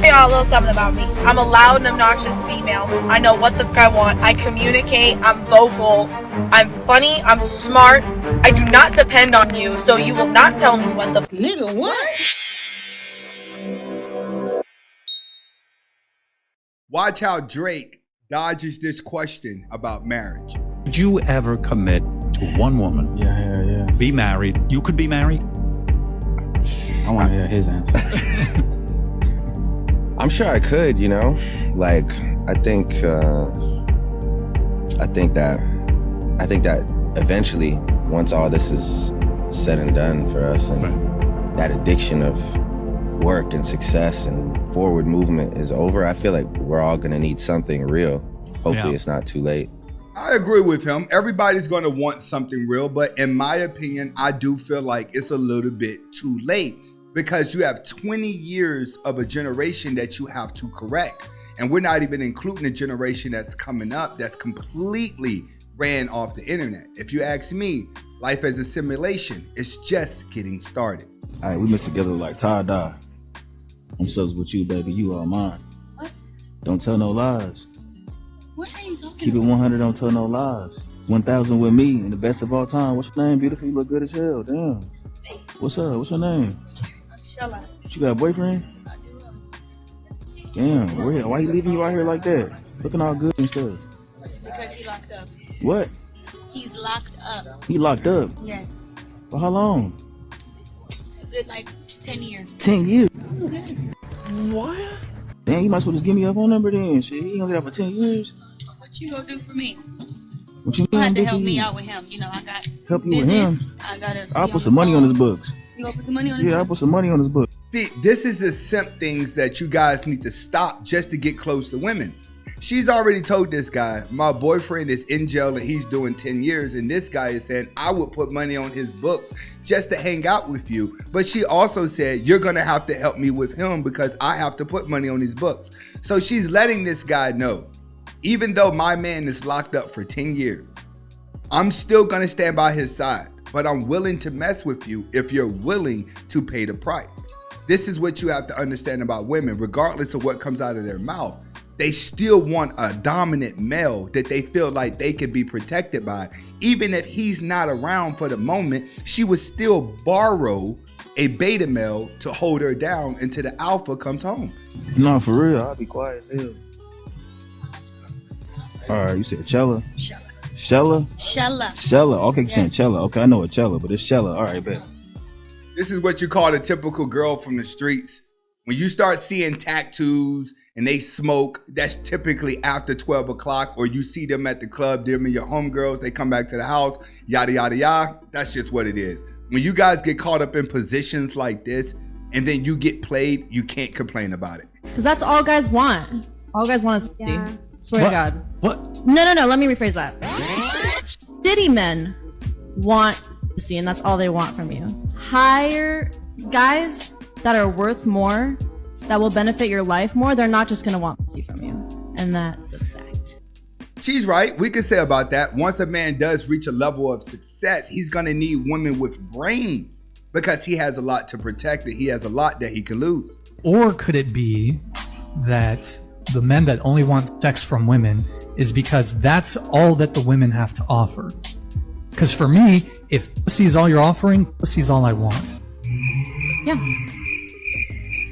y'all a little something about me. I'm a loud and obnoxious female. I know what the fuck I want. I communicate. I'm vocal. I'm funny. I'm smart. I do not depend on you, so you will not tell me what the Nigga, what? Watch how Drake dodges this question about marriage. Would you ever commit to one woman? Yeah. Be married. You could be married. I want to hear his answer. I'm sure I could, you know. Like, I think that eventually, once all this is said and done for us, and that addiction of work and success and forward movement is over, I feel like we're all gonna need something real. Hopefully it's not too late. I agree with him. Everybody's going to want something real, but in my opinion, I do feel like it's a little bit too late because you have 20 years of a generation that you have to correct. And we're not even including the generation that's coming up that's completely ran off the internet. If you ask me, life as a simulation is just getting started. All right, we mix together like tie-dye. I'm subs with you, baby. You are mine. What? Don't tell no lies. What are you talking Keep it about? 100, don't tell no lies. 1,000 with me, and the best of all time. What's your name, beautiful? You look good as hell. Damn. What's up? What's your name? Shella. You got a boyfriend? I do. Damn. Why you leaving you out here like that? Looking all good and stuff. Because he locked up. What? He's locked up. He locked up? Yes. For how long? A good like 10 years. 10 years. Yes. What? Damn, you might as well just give me your phone number then. Shit, he only got for 10 years. What you gonna do for me? What you You mean? had to do help for me you? out with him. You know, I got Help you with him? business. I gotta. I'll put some money on his books. You gonna put some money on his Yeah, I'll books? put some money on his books. See, this is the simp things that you guys need to stop just to get close to women. She's already told this guy, my boyfriend is in jail and he's doing 10 years. And this guy is saying, I would put money on his books just to hang out with you. But she also said, you're going to have to help me with him because I have to put money on his books. So she's letting this guy know, even though my man is locked up for 10 years, I'm still going to stand by his side. But I'm willing to mess with you if you're willing to pay the price. This is what you have to understand about women, regardless of what comes out of their mouth. They still want a dominant male that they feel like they can be protected by. Even if he's not around for the moment, she would still borrow a beta male to hold her down until the alpha comes home. No, for real, I'll be quiet as hell. All right, you said Chella? Shella. Shella? Shella. Shella. Okay, you're saying Yes. Chella. Okay, I know a Chella, but it's Shella. All right, bet. This is what you call a typical girl from the streets. When you start seeing tattoos and they smoke, that's typically after 12 o'clock, or you see them at the club, them and your homegirls, they come back to the house, yada, yada, yada. That's just what it is. When you guys get caught up in positions like this and then you get played, you can't complain about it. Because that's all guys want. All guys want to see. Swear to God. What? No. Let me rephrase that. Shitty men want to see, and that's all they want from you. Hire guys that are worth more, that will benefit your life more. They're not just going to want to see from you. And that's a fact. She's right. We can say about that. Once a man does reach a level of success, he's going to need women with brains because he has a lot to protect and he has a lot that he can lose. Or could it be that the men that only want sex from women is because that's all that the women have to offer? Because for me, if pussy is all you're offering, pussy is all I want. Yeah.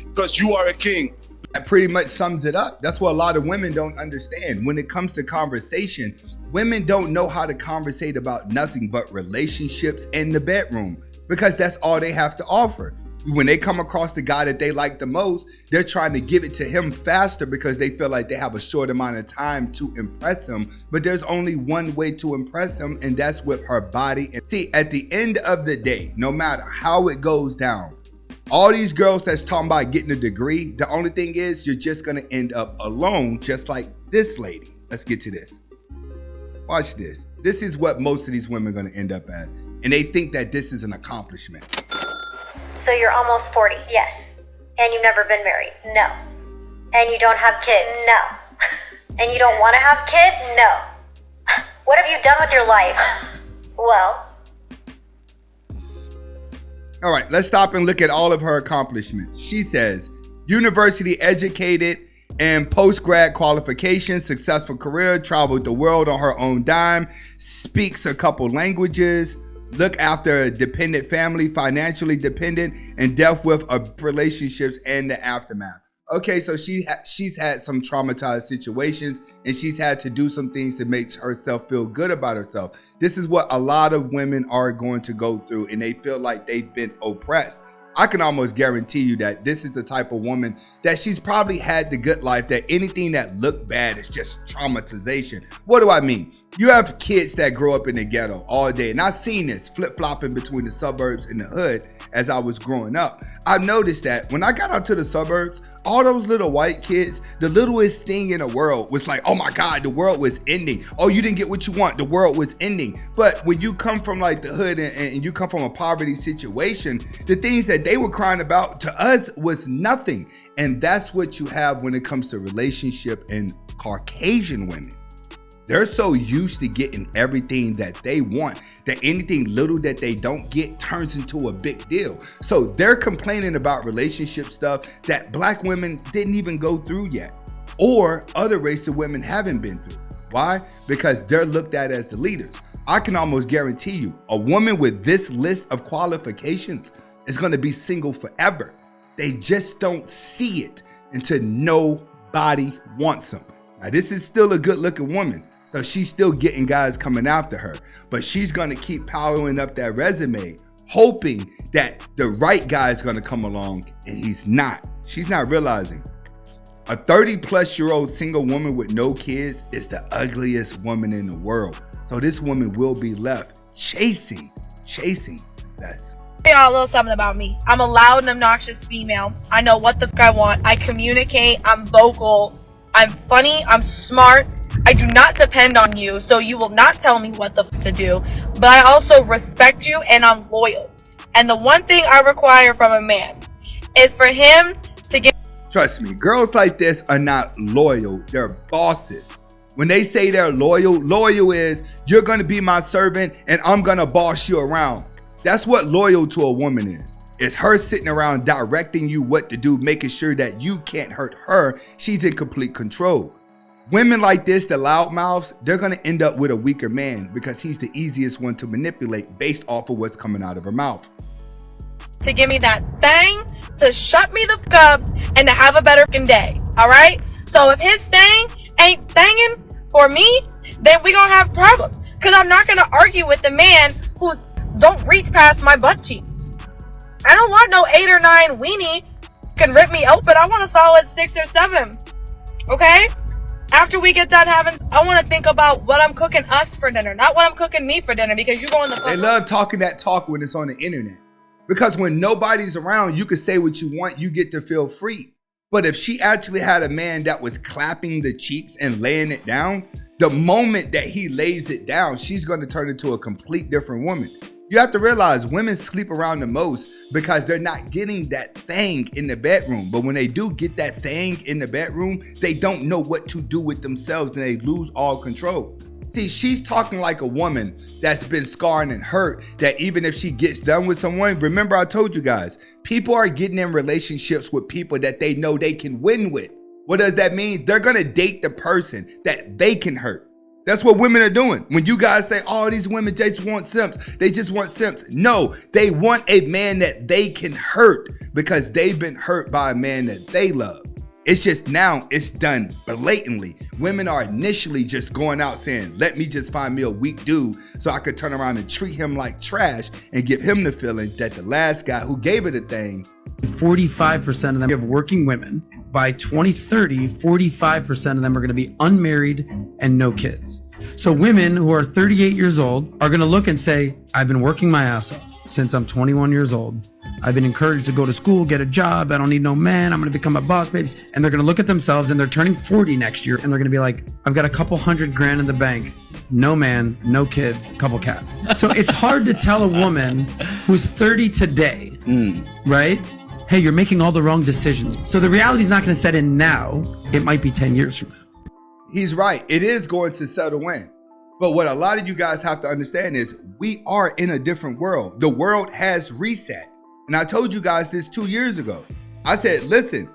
Because you are a king. That pretty much sums it up. That's what a lot of women don't understand. When it comes to conversation, women don't know how to conversate about nothing but relationships and the bedroom because that's all they have to offer. When they come across the guy that they like the most, they're trying to give it to him faster because they feel like they have a short amount of time to impress him. But there's only one way to impress him, and that's with her body. And see, at the end of the day, no matter how it goes down, all these girls that's talking about getting a degree, the only thing is you're just going to end up alone, just like this lady. Let's get to this. Watch this. This is what most of these women are going to end up as. And they think that this is an accomplishment. So you're almost 40, yes. And you've never been married, no. And you don't have kids, no. And you don't want to have kids, no. What have you done with your life? Well. All right, let's stop and look at all of her accomplishments. She says, University educated and post-grad qualifications, successful career, traveled the world on her own dime, speaks a couple languages, look after a dependent family, financially dependent, and dealt with relationships and the aftermath. Okay, so she's had some traumatized situations and she's had to do some things to make herself feel good about herself. This is what a lot of women are going to go through, and they feel like they've been oppressed. I can almost guarantee you that this is the type of woman that she's probably had the good life, that anything that looked bad is just traumatization. What do I mean? You have kids that grow up in the ghetto all day, and I've seen this flip-flopping between the suburbs and the hood as I was growing up. I've noticed that when I got out to the suburbs, all those little white kids, the littlest thing in the world was like, oh my God, the world was ending. Oh, you didn't get what you want, the world was ending. But when you come from like the hood and you come from a poverty situation, the things that they were crying about to us was nothing. And that's what you have when it comes to relationship and Caucasian women. They're so used to getting everything that they want that anything little that they don't get turns into a big deal. So they're complaining about relationship stuff that black women didn't even go through yet, or other races of women haven't been through. Why? Because they're looked at as the leaders. I can almost guarantee you a woman with this list of qualifications is going to be single forever. They just don't see it until nobody wants them. Now, this is still a good looking woman. So she's still getting guys coming after her, but she's going to keep powering up that resume, hoping that the right guy is going to come along, and he's not. She's not realizing a 30-plus-year-old single woman with no kids is the ugliest woman in the world. So this woman will be left chasing success. Y'all, a little something about me. I'm a loud and obnoxious female. I know what the fuck I want. I communicate. I'm vocal. I'm funny. I'm smart. I do not depend on you, so you will not tell me what the fuck to do. But I also respect you, and I'm loyal. And the one thing I require from a man is for him to get... Trust me, girls like this are not loyal. They're bosses. When they say they're loyal is you're going to be my servant and I'm going to boss you around. That's what loyal to a woman is. It's her sitting around directing you what to do, making sure that you can't hurt her. She's in complete control. Women like this, the loudmouths, they're going to end up with a weaker man because he's the easiest one to manipulate based off of what's coming out of her mouth. To give me that thing, to shut me the fuck up, and to have a better fucking day, all right? So if his thing ain't thanging for me, then we gonna have problems. Because I'm not going to argue with the man who's don't reach past my butt cheeks. I don't want no 8 or 9 weenie can rip me open. I want a solid 6 or 7, okay? After we get done having, I want to think about what I'm cooking us for dinner, not what I'm cooking me for dinner, because you go in the... They love talking that talk when it's on the internet. Because when nobody's around, you can say what you want, you get to feel free. But if she actually had a man that was clapping the cheeks and laying it down, the moment that he lays it down, she's going to turn into a complete different woman. You have to realize women sleep around the most because they're not getting that thing in the bedroom. But when they do get that thing in the bedroom, they don't know what to do with themselves and they lose all control. See, she's talking like a woman that's been scarred and hurt, that even if she gets done with someone, remember I told you guys, people are getting in relationships with people that they know they can win with. What does that mean? They're going to date the person that they can hurt. That's what women are doing. When you guys say, oh, these women just want simps, they just want simps. No, they want a man that they can hurt because they've been hurt by a man that they love. It's just now it's done blatantly. Women are initially just going out saying, let me just find me a weak dude so I could turn around and treat him like trash and give him the feeling that the last guy who gave it a thing. 45% of them have working women. By 2030, 45% of them are going to be unmarried and no kids. So women who are 38 years old are going to look and say, I've been working my ass off since I'm 21 years old. I've been encouraged to go to school, get a job. I don't need no man. I'm going to become a boss, babes. And they're going to look at themselves and they're turning 40 next year. And they're going to be like, I've got a couple $100,000 in the bank. No man, no kids, couple cats. So it's hard to tell a woman who's 30 today, right? Hey, you're making all the wrong decisions. So the reality is not going to set in now. It might be 10 years from now. He's right. It is going to settle in. But what a lot of you guys have to understand is we are in a different world. The world has reset. And I told you guys this 2 years ago. I said, listen,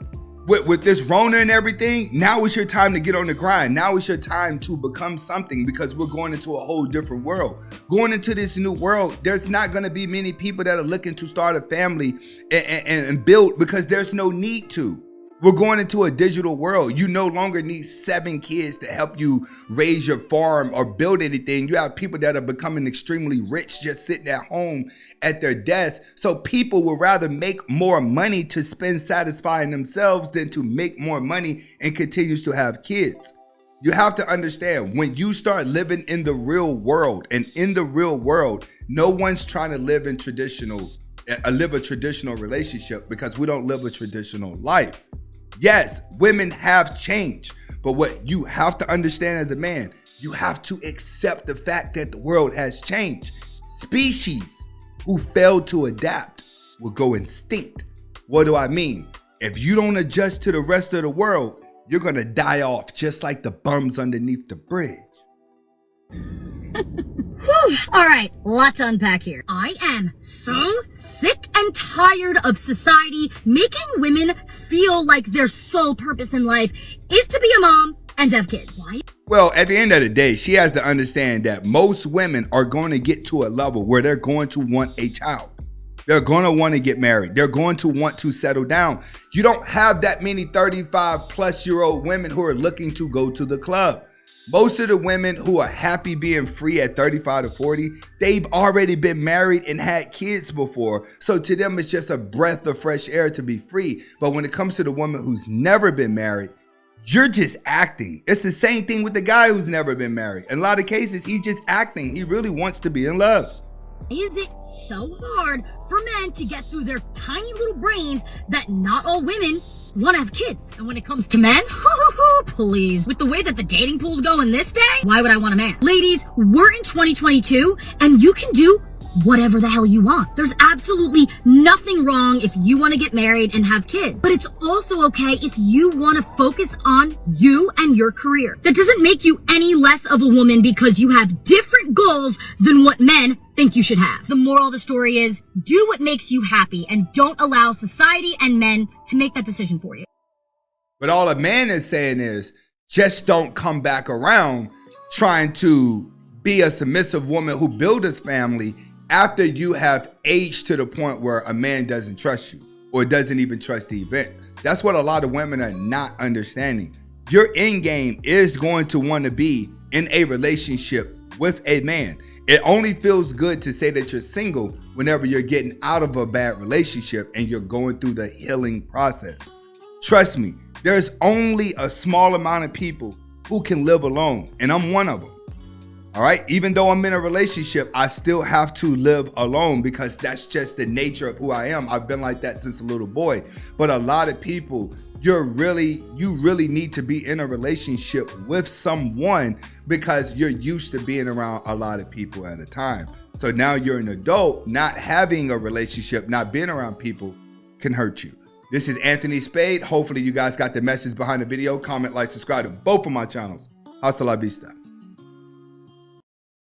with this Rona and everything, now is your time to get on the grind. Now is your time to become something, because we're going into a whole different world. Going into this new world, there's not going to be many people that are looking to start a family and build, because there's no need to. We're going into a digital world. You no longer need 7 kids to help you raise your farm or build anything. You have people that are becoming extremely rich just sitting at home at their desk. So people would rather make more money to spend satisfying themselves than to make more money and continues to have kids. You have to understand, when you start living in the real world, and in the real world, no one's trying to live a traditional relationship, because we don't live a traditional life. Yes, women have changed, but what you have to understand as a man, you have to accept the fact that the world has changed. Species who fail to adapt will go extinct. What do I mean? If you don't adjust to the rest of the world, you're gonna die off just like the bums underneath the bridge. Whew. All right, lots to unpack here. I am so sick and tired of society making women feel like their sole purpose in life is to be a mom and have kids. Why? Well, at the end of the day, she has to understand that most women are going to get to a level where they're going to want a child. They're going to want to get married. They're going to want to settle down. You don't have that many 35-plus-year-old women who are looking to go to the club. Most of the women who are happy being free at 35 to 40, they've already been married and had kids before. So to them, it's just a breath of fresh air to be free. But when it comes to the woman who's never been married, you're just acting. It's the same thing with the guy who's never been married. In a lot of cases, he's just acting. He really wants to be in love. Is it so hard for men to get through their tiny little brains that not all women want to have kids? And when it comes to men, please, with the way that the dating pool's going this day, why would I want a man? Ladies, we're in 2022 and you can do whatever the hell you want. There's absolutely nothing wrong if you want to get married and have kids, but it's also okay if you want to focus on you and your career. That doesn't make you any less of a woman because you have different goals than what men think you should have. The moral of the story is, do what makes you happy and don't allow society and men to make that decision for you. But all a man is saying is, just don't come back around trying to be a submissive woman who builds his family after you have aged to the point where a man doesn't trust you or doesn't even trust the event. That's what a lot of women are not understanding. Your end game is going to want to be in a relationship with a man. It only feels good to say that you're single whenever you're getting out of a bad relationship and you're going through the healing process. Trust me, there's only a small amount of people who can live alone, and I'm one of them. All right, even though I'm in a relationship, I still have to live alone because that's just the nature of who I am. I've been like that since a little boy. But a lot of people, you really need to be in a relationship with someone because you're used to being around a lot of people at a time. So now you're an adult, not having a relationship, not being around people can hurt you. This is Anthony Spade. Hopefully you guys got the message behind the video. Comment, like, subscribe to both of my channels. Hasta la vista.